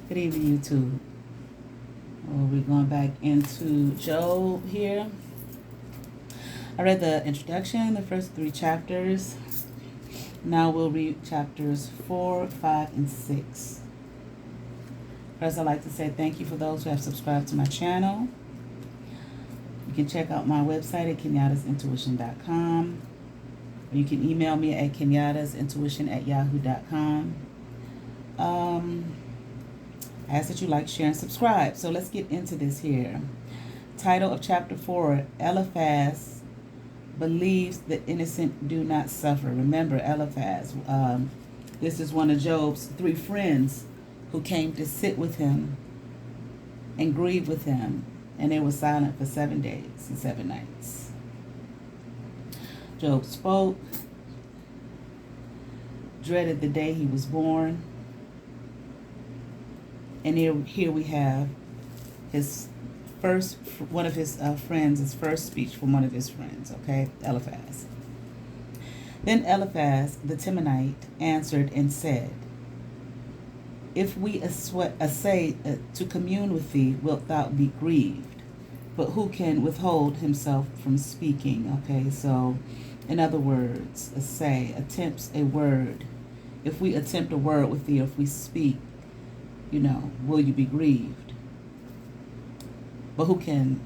Good evening, YouTube. We're going back into Job here. I read the introduction, the first 3 chapters. Now we'll read chapters 4, 5, and 6. First, I'd like to say thank you for those who have subscribed to my channel. You can check out my website at kenyattasintuition.com. You can email me at kenyattasintuition@yahoo.com. I ask that you like, share, and subscribe. So let's get into this here. Title of chapter 4, Eliphaz believes the innocent do not suffer. Remember Eliphaz. This is one of Job's 3 friends who came to sit with him and grieve with him. And they were silent for 7 days and 7 nights. Job spoke, dreaded the day he was born. And here we have his first, one of his friends, his first speech from one of his friends, okay, Eliphaz. Then Eliphaz the Temanite answered and said, If we essay to commune with thee, wilt thou be grieved? But who can withhold himself from speaking? Okay, so in other words, attempts a word. If we attempt a word with thee, or if we speak, will you be grieved? But who can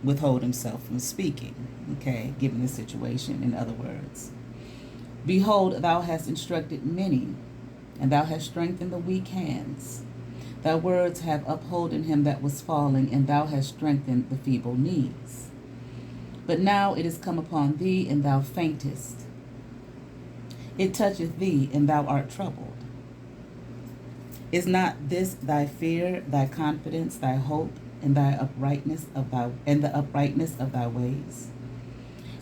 withhold himself from speaking? Okay, given the situation, in other words. Behold, thou hast instructed many, and thou hast strengthened the weak hands. Thy words have upholden him that was falling, and thou hast strengthened the feeble knees. But now it is come upon thee, and thou faintest. It toucheth thee, and thou art troubled. Is not this thy fear, thy confidence, thy hope, and the uprightness of thy ways?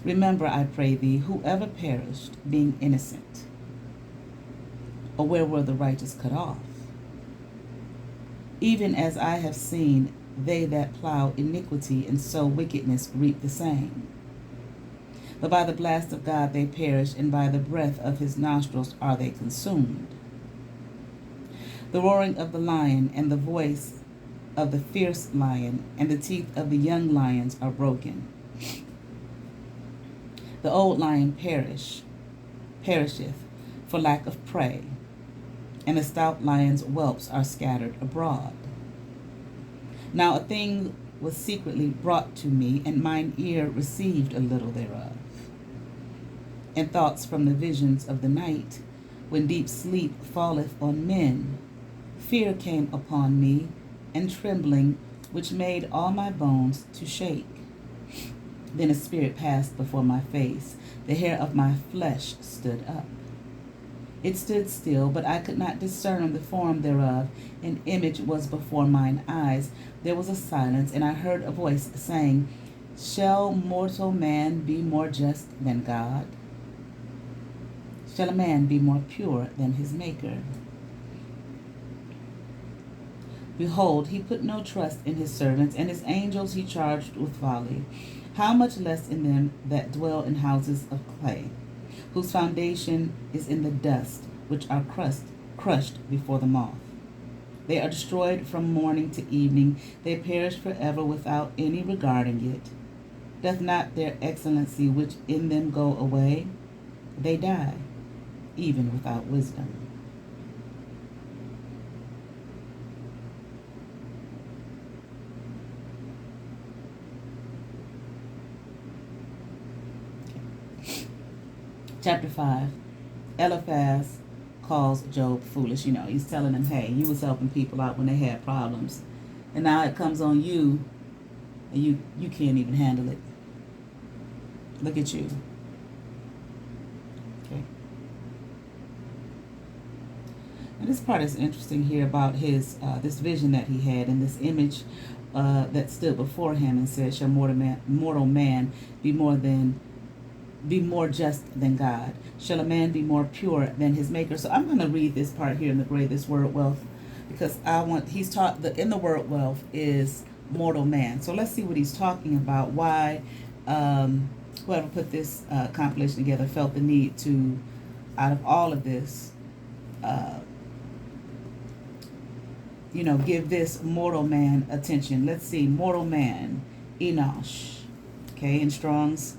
Remember, I pray thee, whoever perished, being innocent, or where were the righteous cut off? Even as I have seen, they that plow iniquity and sow wickedness reap the same. But by the blast of God they perish, and by the breath of his nostrils are they consumed. The roaring of the lion and the voice of the fierce lion and the teeth of the young lions are broken. The old lion perisheth for lack of prey, and the stout lion's whelps are scattered abroad. Now a thing was secretly brought to me, and mine ear received a little thereof. And thoughts from the visions of the night, when deep sleep falleth on men, fear came upon me, and trembling, which made all my bones to shake. Then a spirit passed before my face. The hair of my flesh stood up. It stood still, but I could not discern the form thereof. An image was before mine eyes. There was a silence, and I heard a voice saying, Shall mortal man be more just than God? Shall a man be more pure than his Maker? Behold, he put no trust in his servants, and his angels he charged with folly. How much less in them that dwell in houses of clay, whose foundation is in the dust, which are crushed before the moth. They are destroyed from morning to evening. They perish forever without any regarding it. Doth not their excellency which in them go away? They die, even without wisdom. Chapter 5, Eliphaz calls Job foolish. He's telling him, hey, you was helping people out when they had problems. And now it comes on you, and you can't even handle it. Look at you. Okay. And this part is interesting here about his this vision that he had, and this image that stood before him and said, shall mortal man be more just than God? Shall a man be more pure than his Maker? So I'm going to read this part here in the gray, this word wealth, because he's taught that in the word wealth is mortal man. So let's see what he's talking about. Why whoever put this compilation together felt the need to, out of all of this, give this mortal man attention. Let's see, mortal man, Enosh. Okay, in Strong's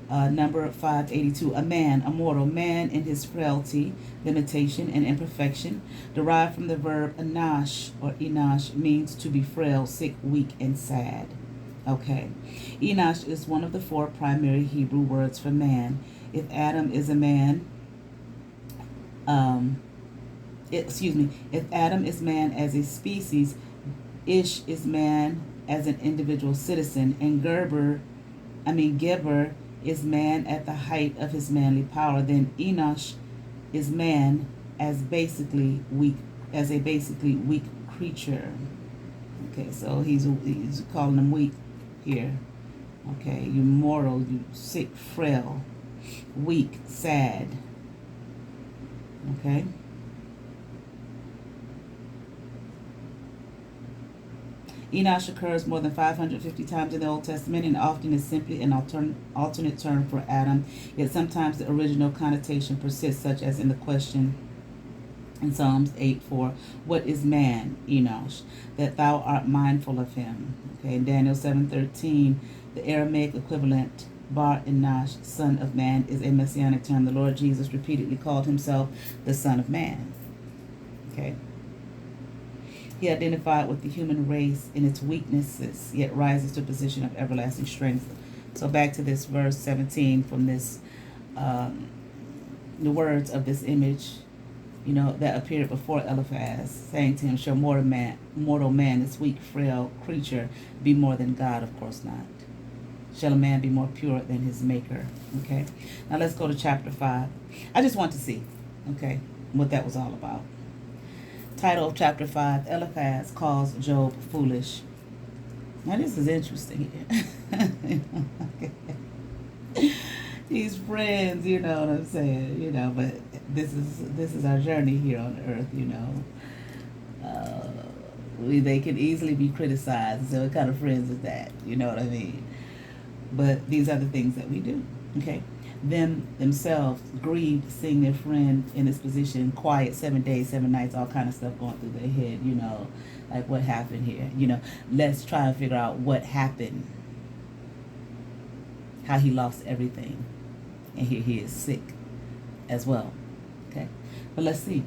number 582, a man, a mortal man in his frailty, limitation, and imperfection, derived from the verb anash or enosh, means to be frail, sick, weak, and sad. Okay, Enosh is one of the 4 primary Hebrew words for man. If Adam is a man, if Adam is man as a species, Ish is man as an individual citizen, and Geber is man at the height of his manly power. Then Enosh is man as a basically weak creature. Okay, so he's calling him weak here. Okay, you're mortal, you sick, frail, weak, sad. Okay. Enosh occurs more than 550 times in the Old Testament and often is simply an alternate term for Adam, yet sometimes the original connotation persists, such as in the question in Psalms 8:4, what is man, Enosh, that thou art mindful of him? Okay, in Daniel 7:13, the Aramaic equivalent, Bar Enosh, son of man, is a messianic term. The Lord Jesus repeatedly called himself the Son of Man. Okay. He identified with the human race in its weaknesses, yet rises to a position of everlasting strength. So back to this verse 17 from this, the words of this image, that appeared before Eliphaz, saying to him, shall mortal man, this weak, frail creature, be more than God? Of course not. Shall a man be more pure than his maker? Okay. Now let's go to chapter 5. I just want to see, okay, what that was all about. Title of chapter 5, Eliphaz calls Job foolish. Now this is interesting here. These friends, you know what I'm saying, but this is our journey here on earth, they can easily be criticized. So what kind of friends is that? You know what I mean? But these are the things that we do. Okay. Themselves grieved seeing their friend in this position, quiet 7 days, 7 nights, all kind of stuff going through their head, like what happened here, let's try and figure out what happened, how he lost everything, and here he is sick as well. Okay, but let's see.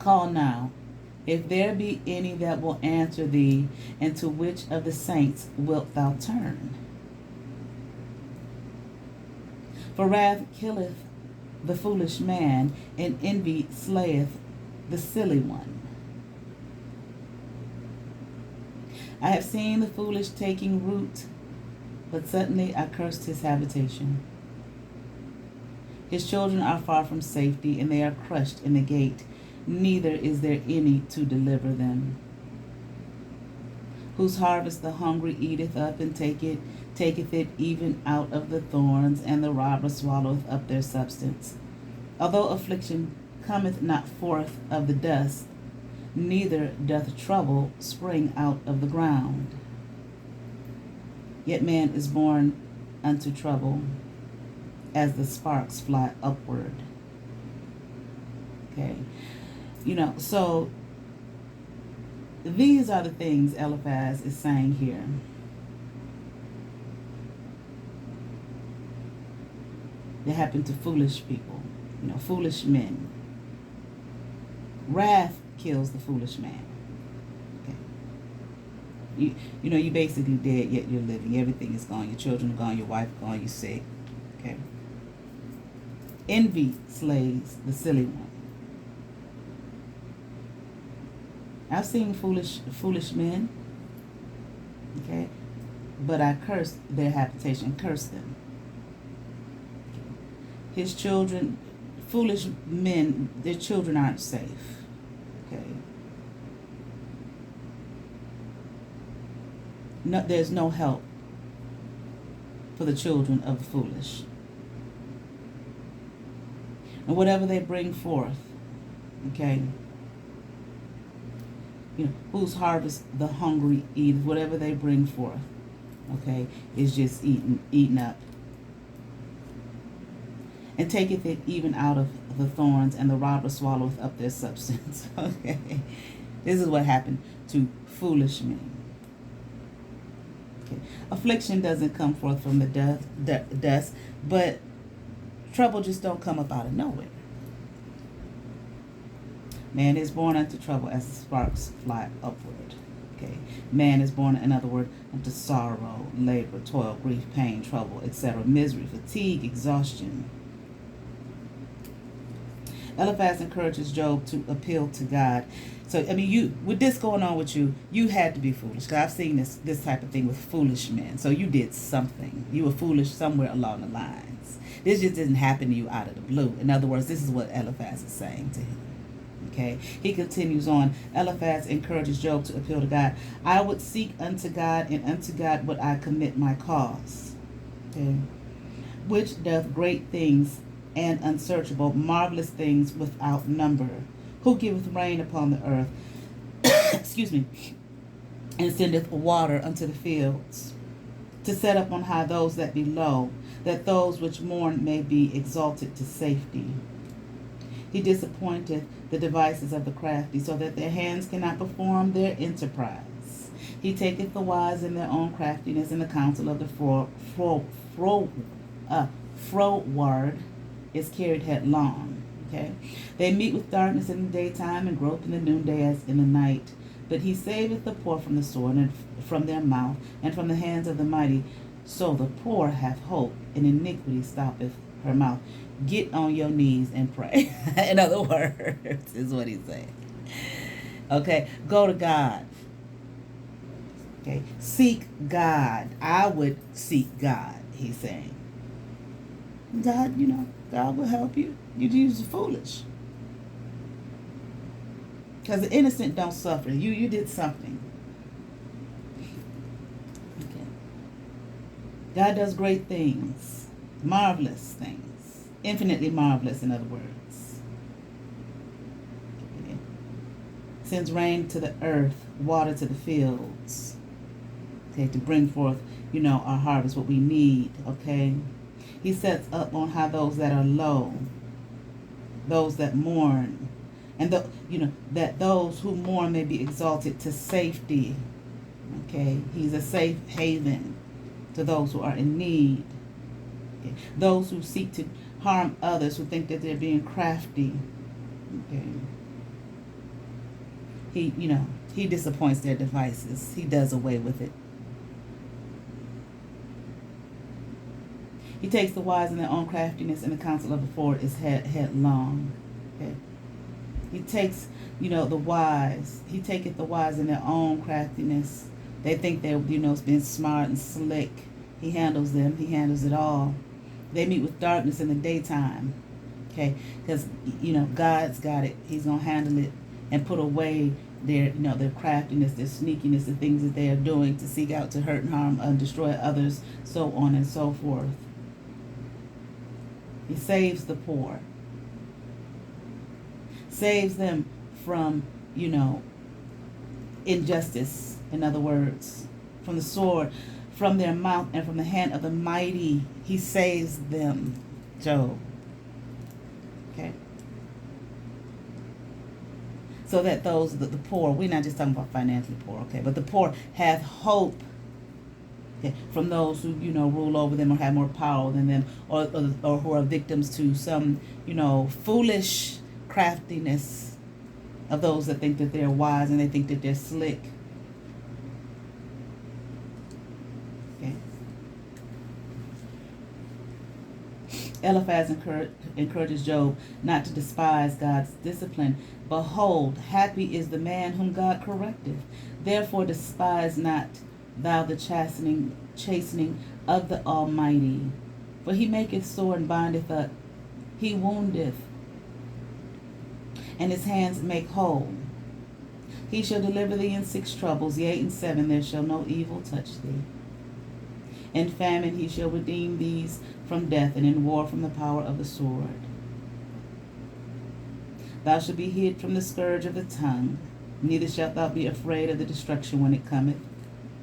Call now, if there be any that will answer thee, and to which of the saints wilt thou turn? For wrath killeth the foolish man, and envy slayeth the silly one. I have seen the foolish taking root, but suddenly I cursed his habitation. His children are far from safety, and they are crushed in the gate, neither is there any to deliver them. Whose harvest the hungry eateth up, and taketh it even out of the thorns, and the robber swalloweth up their substance. Although affliction cometh not forth of the dust, neither doth trouble spring out of the ground. Yet man is born unto trouble, as the sparks fly upward. Okay, so these are the things Eliphaz is saying here. They happen to foolish people, foolish men. Wrath kills the foolish man. Okay. You basically dead, yet you're living. Everything is gone. Your children are gone. Your wife gone. You're sick. Okay. Envy slays the silly one. I've seen foolish men. Okay, but I cursed their habitation. Cursed them. His children, foolish men, their children aren't safe. Okay. No, there's no help for the children of the foolish. And whatever they bring forth, okay, whose harvest the hungry eat, whatever they bring forth, okay, is just eaten up. And taketh it even out of the thorns, and the robber swalloweth up their substance. Okay. This is what happened to foolish men. Okay. Affliction doesn't come forth from the dust, but trouble just don't come up out of nowhere. Man is born unto trouble as the sparks fly upward. Okay. Man is born, in other words, unto sorrow, labor, toil, grief, pain, trouble, etc., misery, fatigue, exhaustion. Eliphaz encourages Job to appeal to God. So, I mean, you, with this going on with you, you had to be foolish. Because I've seen this type of thing with foolish men. So you did something. You were foolish somewhere along the lines. This just didn't happen to you out of the blue. In other words, this is what Eliphaz is saying to him. Okay, he continues on. Eliphaz encourages Job to appeal to God. I would seek unto God, and unto God would I commit my cause. Okay, which doth great things and unsearchable, marvelous things without number. Who giveth rain upon the earth, excuse me, and sendeth water unto the fields, to set up on high those that be low, that those which mourn may be exalted to safety. He disappointeth the devices of the crafty, so that their hands cannot perform their enterprise. He taketh the wise in their own craftiness, and the counsel of the froward is carried headlong. Okay, they meet with darkness in the daytime, and grope in the noonday as in the night. But he saveth the poor from the sword, and from their mouth, and from the hands of the mighty. So the poor have hope, and iniquity stoppeth her mouth. Get on your knees and pray. In other words, is what he's saying. Okay, go to God. Okay, seek God. I would seek God, he's saying. God, God will help you. You're foolish. Because the innocent don't suffer. You did something. Okay. God does great things, marvelous things. Infinitely marvelous, in other words. Okay. Sends rain to the earth, water to the fields. Okay, to bring forth, our harvest, what we need. Okay. He sets up on high those that are low, those that mourn, and that those who mourn may be exalted to safety. Okay, he's a safe haven to those who are in need. Okay. Those who seek to harm others, who think that they're being crafty. Okay. He disappoints their devices. He does away with it. He takes the wise in their own craftiness, and the counsel of the forward is headlong. Okay. He takes, the wise. He taketh the wise in their own craftiness. They think they're, being smart and slick. He handles them. He handles it all. They meet with darkness in the daytime. Okay. Because, God's got it. He's going to handle it and put away their, their craftiness, their sneakiness, the things that they are doing to seek out to hurt and harm and destroy others, so on and so forth. He saves the poor. Saves them from, injustice, in other words, from the sword, from their mouth, and from the hand of the mighty. He saves them, Job. Okay? So that those, the poor, we're not just talking about financially poor, okay, but the poor have hope. Okay, from those who, rule over them or have more power than them, or who are victims to some, foolish craftiness of those that think that they're wise and they think that they're slick. Okay. Eliphaz encourages Job not to despise God's discipline. Behold, happy is the man whom God correcteth. Therefore despise not thou the chastening of the Almighty. For he maketh sore and bindeth up. He woundeth, and his hands make whole. He shall deliver thee in 6 troubles, yea, in 7 there shall no evil touch thee. In famine he shall redeem thee from death, and in war from the power of the sword. Thou shalt be hid from the scourge of the tongue, neither shalt thou be afraid of the destruction when it cometh.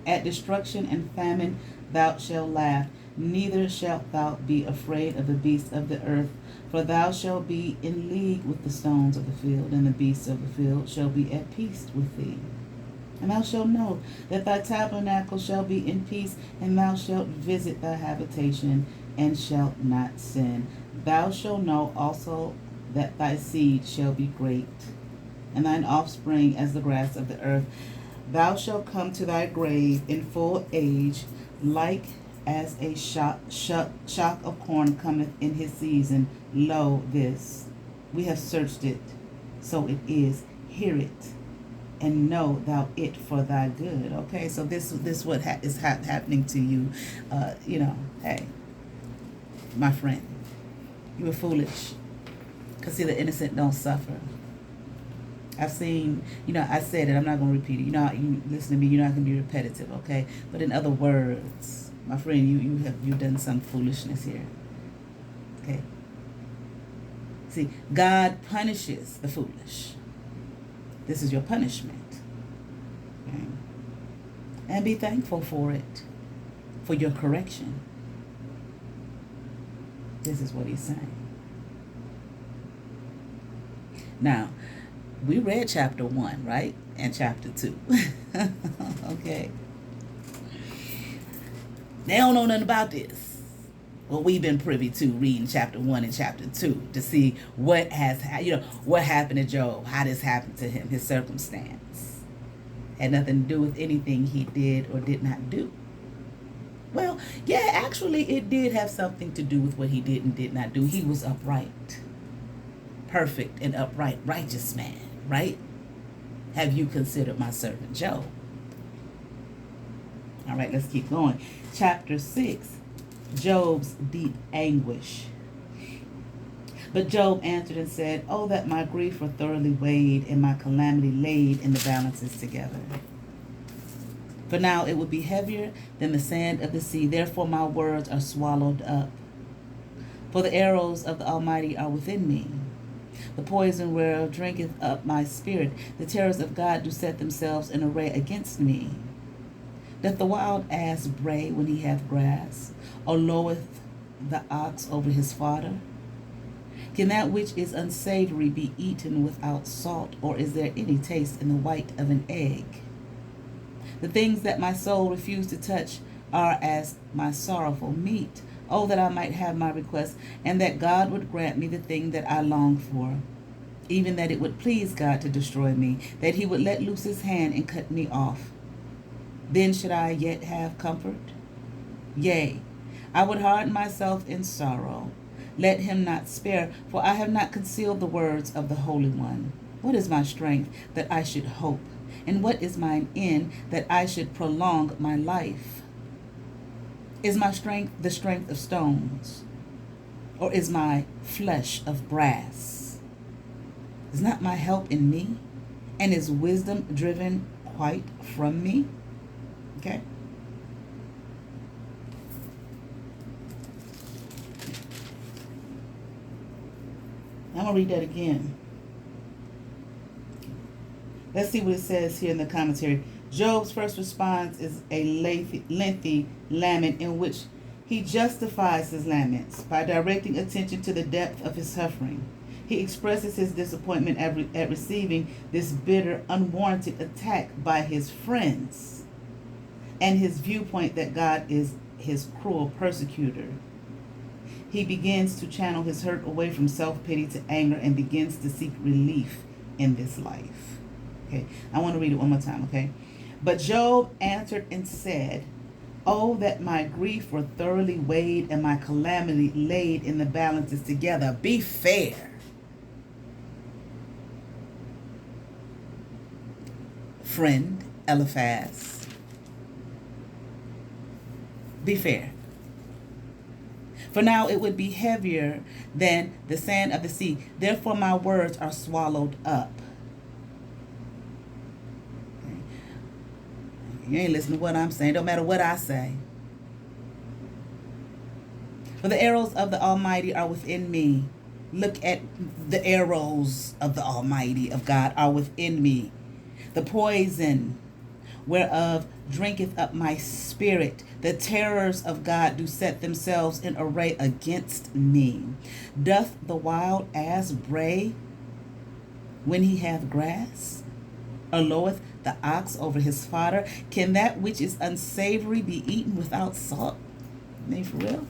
At destruction and famine thou shalt laugh. neither shalt thou be afraid of the beasts of the earth, for thou shalt be in league with the stones of the field, and the beasts of the field shall be at peace with thee. And thou shalt know that thy tabernacle shall be in peace, and thou shalt visit thy habitation, and shalt not sin. Thou shalt know also that thy seed shall be great, and thine offspring as the grass of the earth. Thou shalt come to thy grave in full age, like as a shock of corn cometh in his season. Lo, this, we have searched it, so it is. Hear it, and know thou it for thy good. Okay, so this what is happening to you. Hey, my friend, you were foolish. Because see, the innocent don't suffer. I've seen, I said it, I'm not going to repeat it. You listen to me, you're not going to be repetitive, okay? But in other words, my friend, you've done some foolishness here. Okay? See, God punishes the foolish. This is your punishment. Okay? And be thankful for it, for your correction. This is what he's saying. Now, we read chapter 1, right? And chapter 2. Okay. They don't know nothing about this. Well, we've been privy to reading chapter 1 and chapter 2 to see what happened to Job, how this happened to him, his circumstance. Had nothing to do with anything he did or did not do. Well, yeah, actually it did have something to do with what he did and did not do. He was upright. Perfect and upright, righteous man, right? Have you considered my servant Job? All right, let's keep going. Chapter 6, Job's deep anguish. But Job answered and said, oh, that my grief were thoroughly weighed and my calamity laid in the balances together. For now it would be heavier than the sand of the sea. Therefore my words are swallowed up. For the arrows of the Almighty are within me. The poison whereof drinketh up my spirit. The terrors of God do set themselves in array against me. Doth the wild ass bray when he hath grass? Or loweth the ox over his fodder? Can that which is unsavory be eaten without salt? Or is there any taste in the white of an egg? The things that my soul refused to touch are as my sorrowful meat. Oh, that I might have my request, and that God would grant me the thing that I long for, even that it would please God to destroy me, that he would let loose his hand and cut me off. Then should I yet have comfort? Yea, I would harden myself in sorrow. Let him not spare, for I have not concealed the words of the Holy One. What is my strength, that I should hope? And what is mine end, that I should prolong my life? Is my strength the strength of stones? Or is my flesh of brass? Is not my help in me? And is wisdom driven quite from me? Okay. I'm going to read that again. Let's see what it says here in the commentary. Job's first response is a lengthy lament in which he justifies his laments by directing attention to the depth of his suffering. He expresses his disappointment at receiving this bitter, unwarranted attack by his friends and his viewpoint that God is his cruel persecutor. He begins to channel his hurt away from self-pity to anger and begins to seek relief in this life. Okay, I want to read it one more time, okay? But Job answered and said, oh, that my grief were thoroughly weighed and my calamity laid in the balances together. Be fair. Friend Eliphaz. Be fair. For now it would be heavier than the sand of the sea. Therefore my words are swallowed up. You ain't listening to what I'm saying. Don't matter what I say. For the arrows of the Almighty are within me. Look at the arrows of the Almighty, of God, are within me. The poison whereof drinketh up my spirit. The terrors of God do set themselves in array against me. Doth the wild ass bray when he hath grass? Or loweth the ox over his fodder? Can that which is unsavory be eaten without salt? I mean, for real?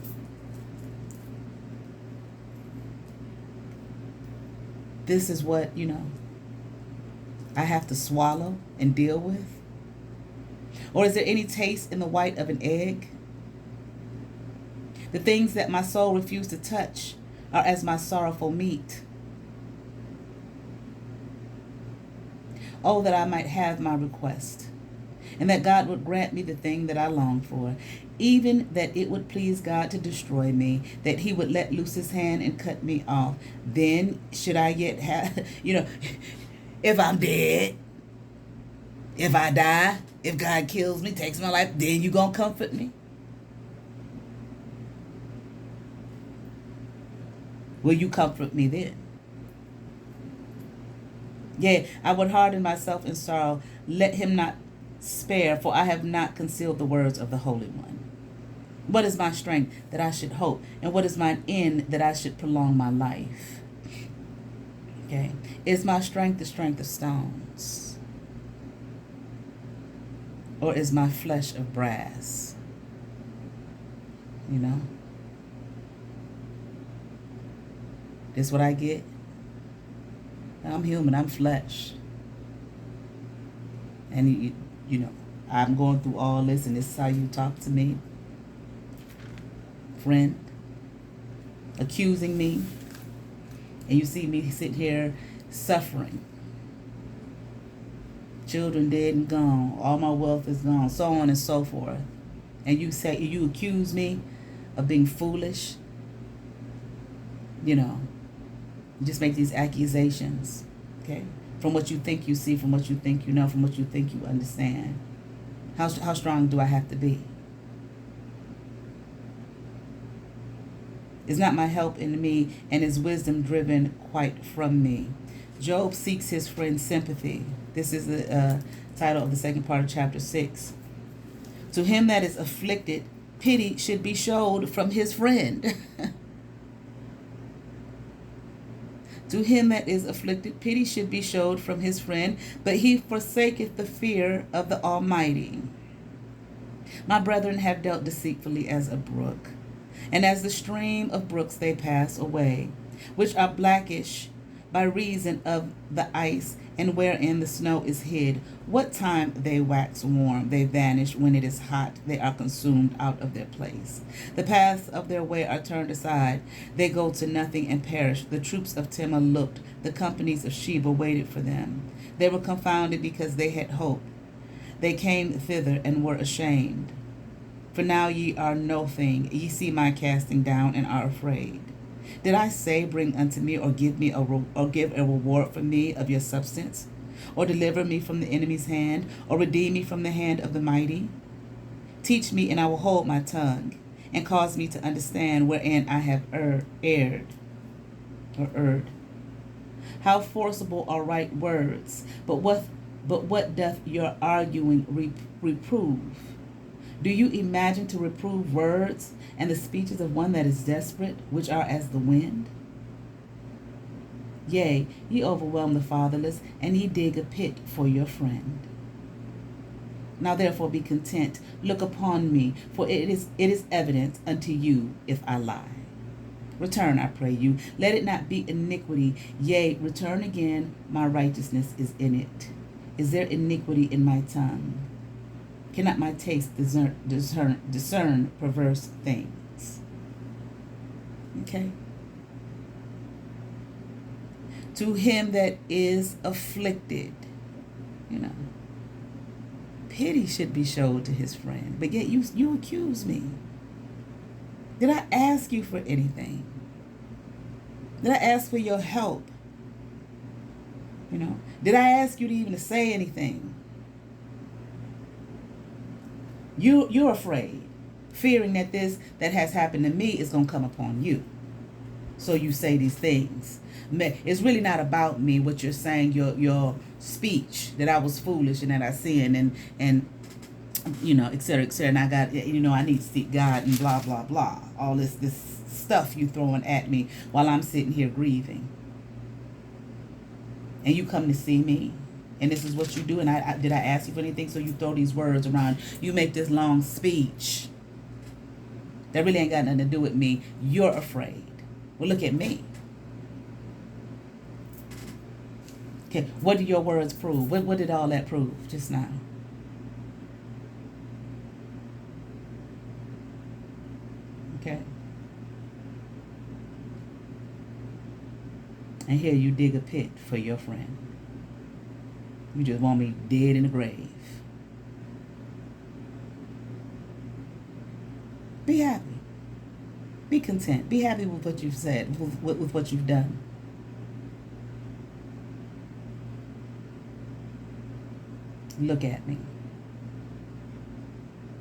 This is what, I have to swallow and deal with? Or is there any taste in the white of an egg? The things that my soul refused to touch are as my sorrowful meat. Oh, that I might have my request, and that God would grant me the thing that I long for, even that it would please God to destroy me, that he would let loose his hand and cut me off. Then should I yet have, if I'm dead, if I die, if God kills me, takes my life, then you gonna comfort me? Will you comfort me then? Yea, I would harden myself in sorrow. Let him not spare, for I have not concealed the words of the Holy One. What is my strength that I should hope? And what is mine end that I should prolong my life? Okay. Is my strength the strength of stones? Or is my flesh of brass? This is what I get. I'm human. I'm flesh. And, I'm going through all this, and this is how you talk to me. Friend. Accusing me. And you see me sit here suffering. Children dead and gone. All my wealth is gone. So on and so forth. And you accuse me of being foolish. Just make these accusations, okay? From what you think you see, from what you think you know, from what you think you understand. How strong do I have to be? Is not my help in me, and is wisdom driven quite from me? Job seeks his friend's sympathy. This is the title of the second part of chapter 6. To him that is afflicted, pity should be showed from his friend. To him that is afflicted, pity should be showed from his friend, but he forsaketh the fear of the Almighty. My brethren have dealt deceitfully as a brook, and as the stream of brooks they pass away, which are blackish by reason of the ice, and wherein the snow is hid. What time they wax warm, they vanish. When it is hot, they are consumed out of their place. The paths of their way are turned aside. They go to nothing and perish. The troops of Timnah looked. The companies of Sheba waited for them. They were confounded because they had hope. They came thither and were ashamed. For now ye are no thing. Ye see my casting down and are afraid. Did I say, bring unto me, or give a reward for me of your substance, or deliver me from the enemy's hand, or redeem me from the hand of the mighty? Teach me, and I will hold my tongue, and cause me to understand wherein I have erred. How forcible are right words, but what doth your arguing reprove? Do you imagine to reprove words and the speeches of one that is desperate, which are as the wind? Yea, ye overwhelm the fatherless, and ye dig a pit for your friend. Now therefore be content, look upon me, for it is evident unto you if I lie. Return, I pray you, let it not be iniquity. Yea, return again, my righteousness is in it. Is there iniquity in my tongue? Cannot my taste discern perverse things? Okay. To him that is afflicted, pity should be showed to his friend. But yet you accuse me. Did I ask you for anything? Did I ask for your help? Did I ask you to even say anything? You're afraid, fearing that this that has happened to me is going to come upon you. So you say these things. It's really not about me, what you're saying, your speech, that I was foolish and that I sinned, and et cetera, et cetera. And I got, I need to seek God and blah, blah, blah. All this stuff you throwing at me while I'm sitting here grieving. And you come to see me. And this is what you do. And did I ask you for anything? So you throw these words around. You make this long speech that really ain't got nothing to do with me. You're afraid. Well, look at me. Okay, what do your words prove? What did all that prove just now? Okay. And here you dig a pit for your friend. You just want me dead in the grave. Be happy. Be content. Be happy with what you've said, with what you've done. Look at me.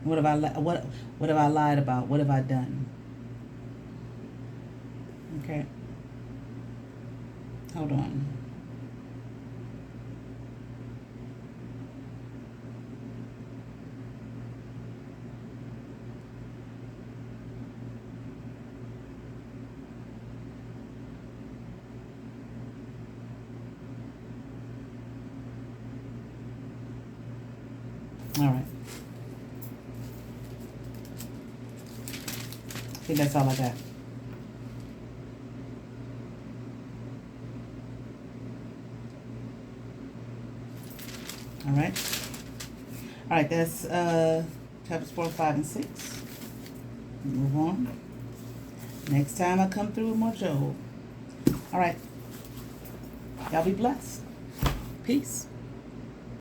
What have I lied about? What have I done? Okay. Hold on. All right. I think that's all I got. All right. All right, that's chapters 4, 5, and 6. Move on. Next time I come through with more Job. All right. Y'all be blessed. Peace.